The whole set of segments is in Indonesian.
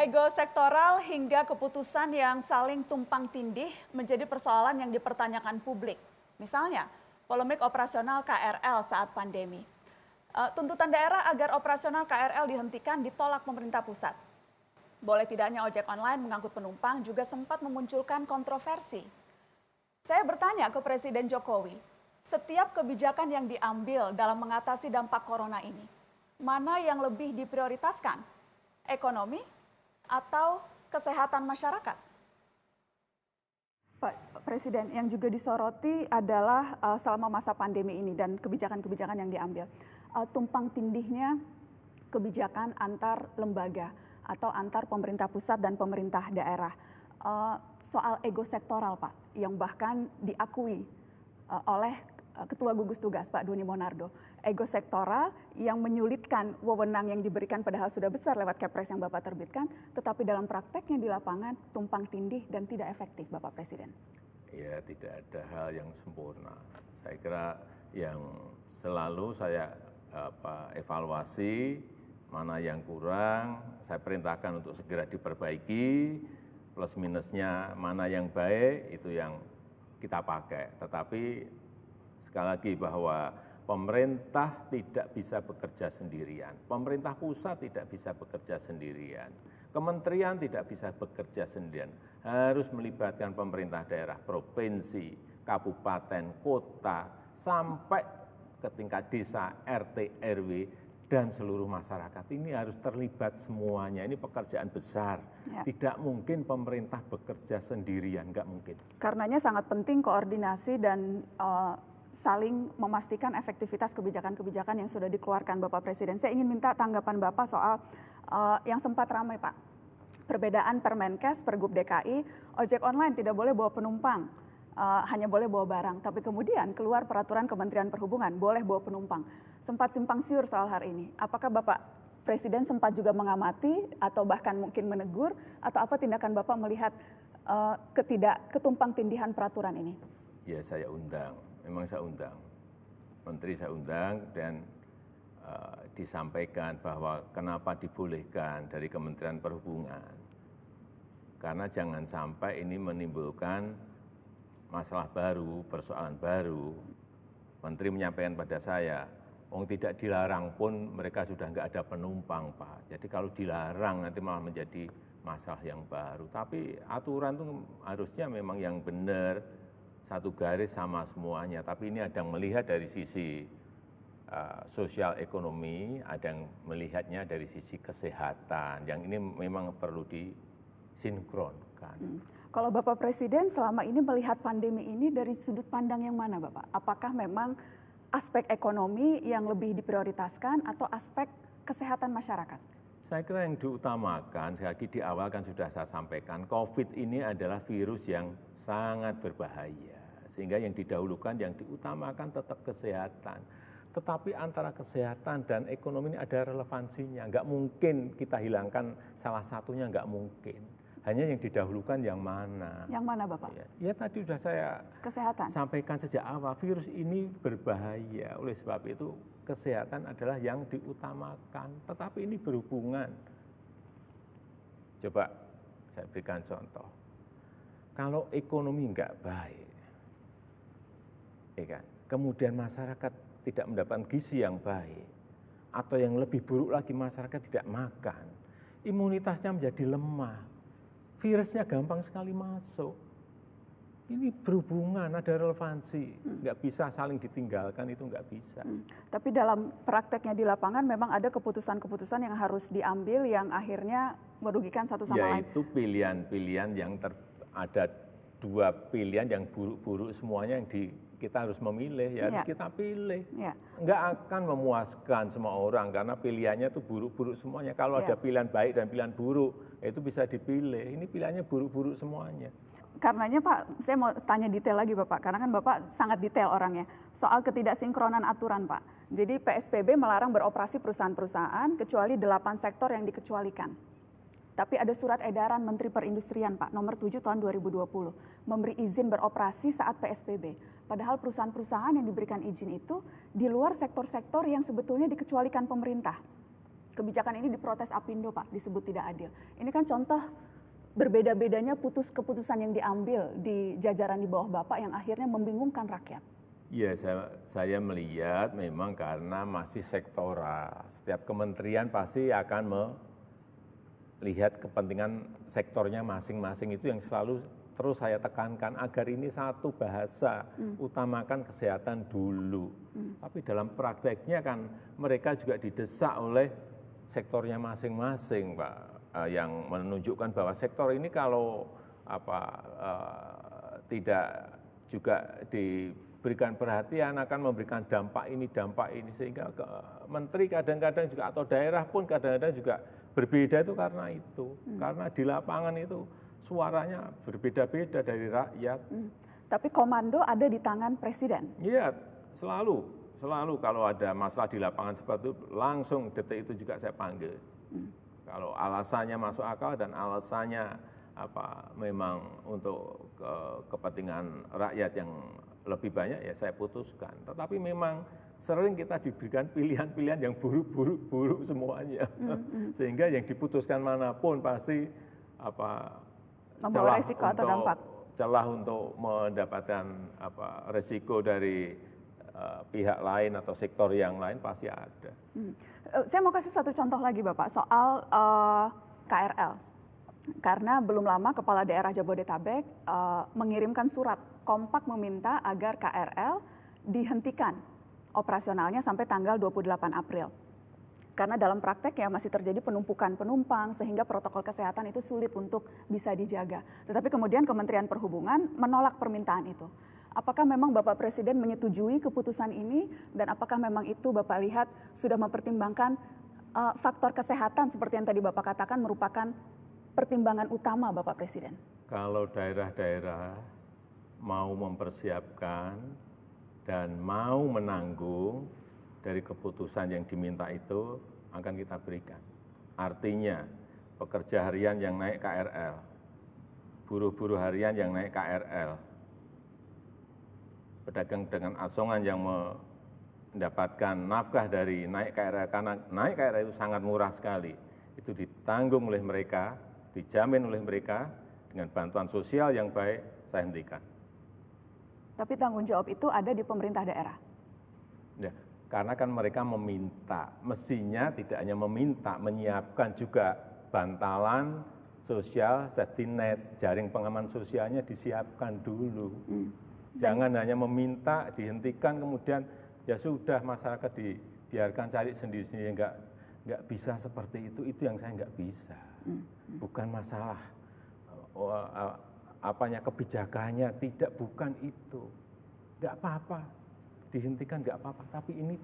Ego sektoral hingga keputusan yang saling tumpang tindih menjadi persoalan yang dipertanyakan publik. Misalnya, polemik operasional KRL saat pandemi. Tuntutan daerah agar operasional KRL dihentikan ditolak pemerintah pusat. Boleh tidaknya ojek online mengangkut penumpang juga sempat memunculkan kontroversi. Saya bertanya ke Presiden Jokowi, setiap kebijakan yang diambil dalam mengatasi dampak corona ini, mana yang lebih diprioritaskan? Ekonomi atau kesehatan masyarakat? Pak Presiden, yang juga disoroti adalah selama masa pandemi ini dan kebijakan-kebijakan yang diambil. Tumpang tindihnya kebijakan antar lembaga atau antar pemerintah pusat dan pemerintah daerah. Soal ego sektoral, Pak, yang bahkan diakui oleh Ketua Gugus Tugas Pak Doni Monardo, ego sektoral yang menyulitkan wewenang yang diberikan padahal sudah besar lewat Kepres yang Bapak terbitkan, tetapi dalam prakteknya di lapangan tumpang tindih dan tidak efektif, Bapak Presiden. Ya, tidak ada hal yang sempurna. Saya kira yang selalu saya evaluasi mana yang kurang, saya perintahkan untuk segera diperbaiki, plus minusnya mana yang baik itu yang kita pakai. Tetapi sekali lagi bahwa pemerintah tidak bisa bekerja sendirian, pemerintah pusat tidak bisa bekerja sendirian, kementerian tidak bisa bekerja sendirian, harus melibatkan pemerintah daerah, provinsi, kabupaten, kota, sampai ke tingkat desa, RT, RW, dan seluruh masyarakat. Ini harus terlibat semuanya, ini pekerjaan besar. Ya. Tidak mungkin pemerintah bekerja sendirian, nggak mungkin. Karenanya sangat penting koordinasi dan saling memastikan efektivitas kebijakan-kebijakan yang sudah dikeluarkan Bapak Presiden. Saya ingin minta tanggapan Bapak soal yang sempat ramai, Pak. Perbedaan Permenkes, Pergub DKI, ojek online tidak boleh bawa penumpang, hanya boleh bawa barang. Tapi kemudian keluar peraturan Kementerian Perhubungan, boleh bawa penumpang. Sempat simpang siur soal hal ini. Apakah Bapak Presiden sempat juga mengamati atau bahkan mungkin menegur, atau apa tindakan Bapak melihat ketumpang tindihan peraturan ini? Ya, saya undang. Memang saya undang, menteri saya undang dan disampaikan bahwa kenapa dibolehkan dari Kementerian Perhubungan. Karena jangan sampai ini menimbulkan masalah baru, persoalan baru. Menteri menyampaikan pada saya, tidak dilarang pun mereka sudah nggak ada penumpang, Pak. Jadi kalau dilarang nanti malah menjadi masalah yang baru. Tapi aturan itu harusnya memang yang benar, satu garis sama semuanya, tapi ini ada yang melihat dari sisi sosial ekonomi, ada yang melihatnya dari sisi kesehatan, yang ini memang perlu disinkronkan. Kalau Bapak Presiden selama ini melihat pandemi ini dari sudut pandang yang mana, Bapak? Apakah memang aspek ekonomi yang lebih diprioritaskan atau aspek kesehatan masyarakat? Saya kira yang diutamakan, sekali lagi di awal kan sudah saya sampaikan, COVID ini adalah virus yang sangat berbahaya. Sehingga yang didahulukan, yang diutamakan tetap kesehatan. Tetapi antara kesehatan dan ekonomi ini ada relevansinya. Nggak mungkin kita hilangkan salah satunya, nggak mungkin. Hanya yang didahulukan yang mana. Yang mana, Bapak? Ya tadi sudah saya sampaikan sejak awal, virus ini berbahaya. Oleh sebab itu kesehatan adalah yang diutamakan. Tetapi ini berhubungan. Coba saya berikan contoh. Kalau ekonomi nggak baik, ya kan? Kemudian masyarakat tidak mendapatkan gizi yang baik, atau yang lebih buruk lagi masyarakat tidak makan, imunitasnya menjadi lemah, virusnya gampang sekali masuk. Ini berhubungan, ada relevansi, nggak bisa saling ditinggalkan, itu nggak bisa. Tapi dalam prakteknya di lapangan memang ada keputusan-keputusan yang harus diambil yang akhirnya merugikan satu sama lain. Yaitu pilihan-pilihan yang ada dua pilihan yang buruk-buruk semuanya yang kita harus memilih, ya harus kita pilih. Nggak akan memuaskan semua orang karena pilihannya itu buruk-buruk semuanya. Kalau ada pilihan baik dan pilihan buruk, itu bisa dipilih. Ini pilihannya buruk-buruk semuanya. Karenanya Pak, saya mau tanya detail lagi Bapak, karena kan Bapak sangat detail orangnya. Soal ketidaksinkronan aturan Pak. Jadi PSBB melarang beroperasi perusahaan-perusahaan kecuali 8 sektor yang dikecualikan. Tapi ada surat edaran Menteri Perindustrian Pak, nomor 7 tahun 2020, memberi izin beroperasi saat PSBB. Padahal perusahaan-perusahaan yang diberikan izin itu di luar sektor-sektor yang sebetulnya dikecualikan pemerintah. Kebijakan ini diprotes Apindo, Pak, disebut tidak adil. Ini kan contoh berbeda-bedanya keputusan yang diambil di jajaran di bawah Bapak yang akhirnya membingungkan rakyat. Ya, saya melihat memang karena masih sektoral. Setiap kementerian pasti akan melihat kepentingan sektornya masing-masing, itu yang selalu terus saya tekankan agar ini satu bahasa, utamakan kesehatan dulu. Tapi dalam prakteknya kan mereka juga didesak oleh sektornya masing-masing, Pak, yang menunjukkan bahwa sektor ini kalau tidak juga diberikan perhatian akan memberikan dampak ini sehingga menteri kadang-kadang juga atau daerah pun kadang-kadang juga berbeda itu karena itu, karena di lapangan itu suaranya berbeda-beda dari rakyat. Tapi komando ada di tangan presiden. Iya, selalu kalau ada masalah di lapangan seperti itu, langsung detik itu juga saya panggil. Kalau alasannya masuk akal dan alasannya memang untuk kepentingan rakyat yang lebih banyak, ya saya putuskan. Tetapi memang sering kita diberikan pilihan-pilihan yang buruk semuanya. Sehingga yang diputuskan manapun pasti membawa resiko atau dampak. Celah untuk mendapatkan resiko dari pihak lain atau sektor yang lain pasti ada. Saya mau kasih satu contoh lagi Bapak soal KRL. Karena belum lama Kepala Daerah Jabodetabek mengirimkan surat kompak meminta agar KRL dihentikan operasionalnya sampai tanggal 28 April. Karena dalam praktek ya masih terjadi penumpukan penumpang sehingga protokol kesehatan itu sulit untuk bisa dijaga. Tetapi kemudian Kementerian Perhubungan menolak permintaan itu. Apakah memang Bapak Presiden menyetujui keputusan ini dan apakah memang itu Bapak lihat sudah mempertimbangkan faktor kesehatan seperti yang tadi Bapak katakan merupakan pertimbangan utama Bapak Presiden? Kalau daerah-daerah mau mempersiapkan dan mau menanggung dari keputusan yang diminta itu akan kita berikan. Artinya pekerja harian yang naik KRL, buruh-buruh harian yang naik KRL, pedagang asongan yang mendapatkan nafkah dari naik KRL, karena naik KRL itu sangat murah sekali. Itu ditanggung oleh mereka, dijamin oleh mereka dengan bantuan sosial yang baik, saya hentikan. Tapi tanggung jawab itu ada di pemerintah daerah? Ya, karena kan mereka meminta, mestinya tidak hanya meminta, menyiapkan juga bantalan sosial, safety net, jaring pengaman sosialnya disiapkan dulu. Jangan hanya meminta, dihentikan, kemudian ya sudah masyarakat dibiarkan cari sendiri-sendiri, nggak bisa seperti itu yang saya nggak bisa. Bukan masalah kebijakannya, tidak, bukan itu. Nggak apa-apa, dihentikan nggak apa-apa, tapi ini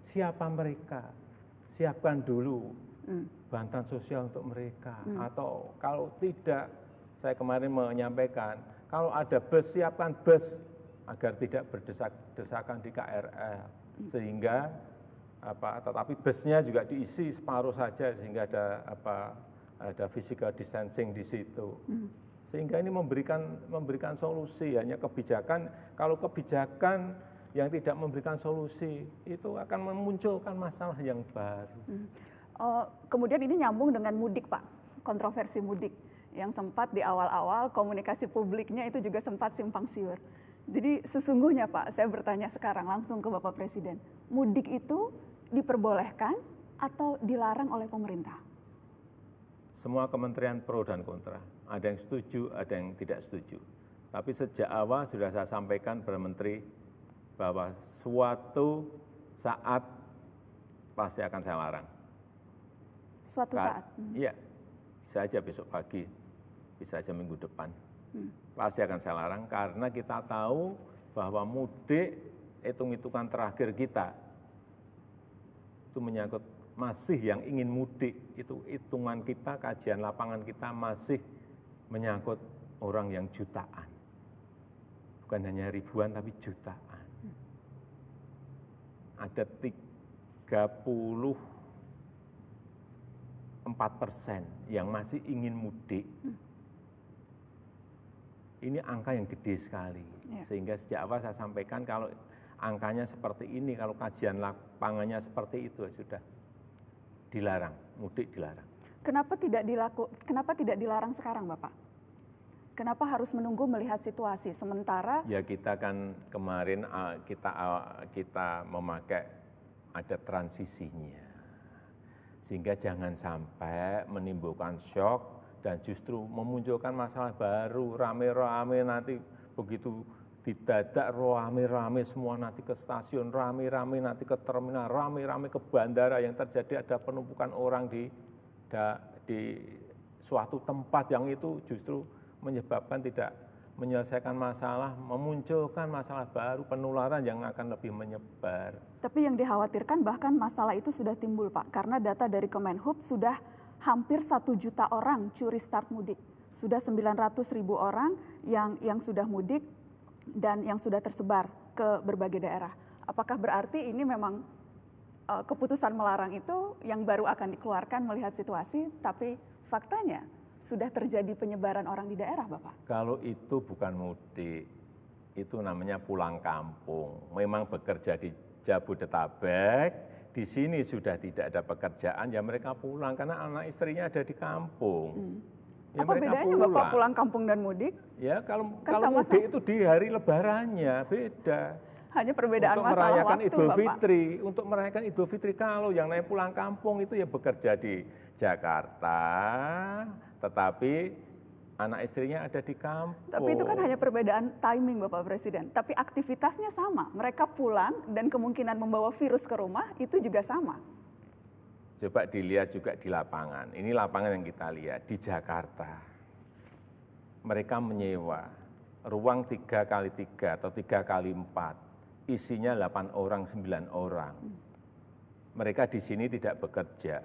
siapa mereka, siapkan dulu bantuan sosial untuk mereka. Atau kalau tidak, saya kemarin menyampaikan, kalau ada bus, siapkan bus agar tidak berdesak-desakan di KRL, sehingga tetapi busnya juga diisi separuh saja sehingga ada physical distancing di situ, sehingga ini memberikan solusi. Hanya kebijakan, kalau kebijakan yang tidak memberikan solusi itu akan memunculkan masalah yang baru. Kemudian ini nyambung dengan mudik, Pak, kontroversi mudik yang sempat di awal-awal komunikasi publiknya itu juga sempat simpang siur. Jadi sesungguhnya Pak, saya bertanya sekarang langsung ke Bapak Presiden, mudik itu diperbolehkan atau dilarang oleh pemerintah? Semua kementerian pro dan kontra, ada yang setuju, ada yang tidak setuju. Tapi sejak awal sudah saya sampaikan kepada Menteri bahwa suatu saat pasti akan saya larang. Suatu saat? Iya, bisa aja besok pagi, bisa aja minggu depan. Pasti akan saya larang karena kita tahu bahwa mudik, hitung-hitungan terakhir kita, itu menyangkut masih yang ingin mudik, itu hitungan kita, kajian lapangan kita masih menyangkut orang yang jutaan. Bukan hanya ribuan tapi jutaan. Ada 34% yang masih ingin mudik. Ini angka yang gede sekali, sehingga sejak awal saya sampaikan kalau angkanya seperti ini, kalau kajian lapangannya seperti itu sudah dilarang, mudik dilarang. Kenapa tidak dilarang sekarang, Bapak? Kenapa harus menunggu melihat situasi? Sementara ya kita kan kemarin kita memakai ada transisinya, sehingga jangan sampai menimbulkan shock dan justru memunculkan masalah baru, rame-rame nanti begitu didadak rame-rame semua nanti ke stasiun, rame-rame nanti ke terminal, rame-rame ke bandara, yang terjadi ada penumpukan orang di suatu tempat yang itu justru menyebabkan tidak menyelesaikan masalah, memunculkan masalah baru, penularan yang akan lebih menyebar. Tapi yang dikhawatirkan bahkan masalah itu sudah timbul, Pak, karena data dari Kemenhub sudah hampir 1 juta orang curi start mudik. Sudah 900.000 orang yang sudah mudik dan yang sudah tersebar ke berbagai daerah. Apakah berarti ini memang keputusan melarang itu yang baru akan dikeluarkan melihat situasi, tapi faktanya sudah terjadi penyebaran orang di daerah, Bapak? Kalau itu bukan mudik, itu namanya pulang kampung. Memang bekerja di Jabodetabek, di sini sudah tidak ada pekerjaan, ya mereka pulang karena anak istrinya ada di kampung. Ya apa bedanya Bapak pulang kampung dan mudik? Ya kalau sama-sama mudik itu di hari lebarannya, beda. Hanya perbedaan untuk masalah merayakan waktu, Idul Bapak. Fitri, untuk merayakan Idul Fitri kalau yang namanya pulang kampung itu ya bekerja di Jakarta, tetapi anak istrinya ada di kampung. Tapi itu kan hanya perbedaan timing, Bapak Presiden. Tapi aktivitasnya sama. Mereka pulang dan kemungkinan membawa virus ke rumah itu juga sama. Coba dilihat juga di lapangan. Ini lapangan yang kita lihat di Jakarta. Mereka menyewa ruang 3x3 atau 3x4. Isinya 8 orang, 9 orang. Mereka di sini tidak bekerja.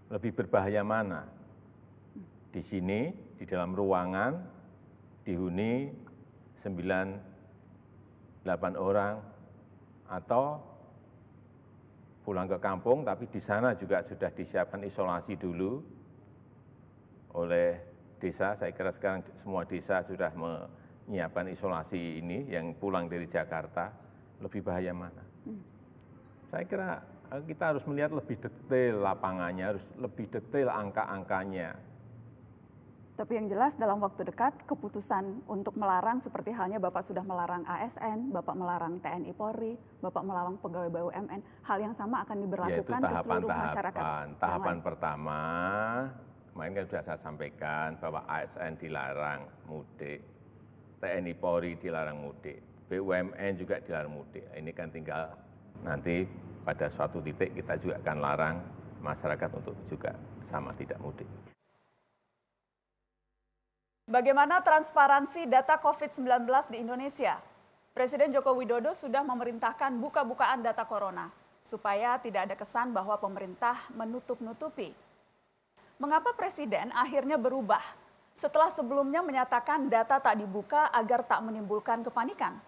Lebih berbahaya mana? Di sini, di dalam ruangan, dihuni 9, 8 orang, atau pulang ke kampung, tapi di sana juga sudah disiapkan isolasi dulu oleh desa. Saya kira sekarang semua desa sudah menyiapkan isolasi ini, yang pulang dari Jakarta. Lebih bahaya mana? Saya kira kita harus melihat lebih detail lapangannya, harus lebih detail angka-angkanya. Tapi yang jelas dalam waktu dekat keputusan untuk melarang seperti halnya Bapak sudah melarang ASN, Bapak melarang TNI Polri, Bapak melarang pegawai BUMN, hal yang sama akan diberlakukan ke seluruh masyarakat. Tahapan pertama, kemarin kan sudah saya sampaikan bahwa ASN dilarang mudik, TNI Polri dilarang mudik, BUMN juga dilarang mudik. Ini kan tinggal nanti pada suatu titik kita juga akan larang masyarakat untuk juga sama tidak mudik. Bagaimana transparansi data COVID-19 di Indonesia? Presiden Joko Widodo sudah memerintahkan buka-bukaan data corona, supaya tidak ada kesan bahwa pemerintah menutup-nutupi. Mengapa Presiden akhirnya berubah setelah sebelumnya menyatakan data tak dibuka agar tak menimbulkan kepanikan?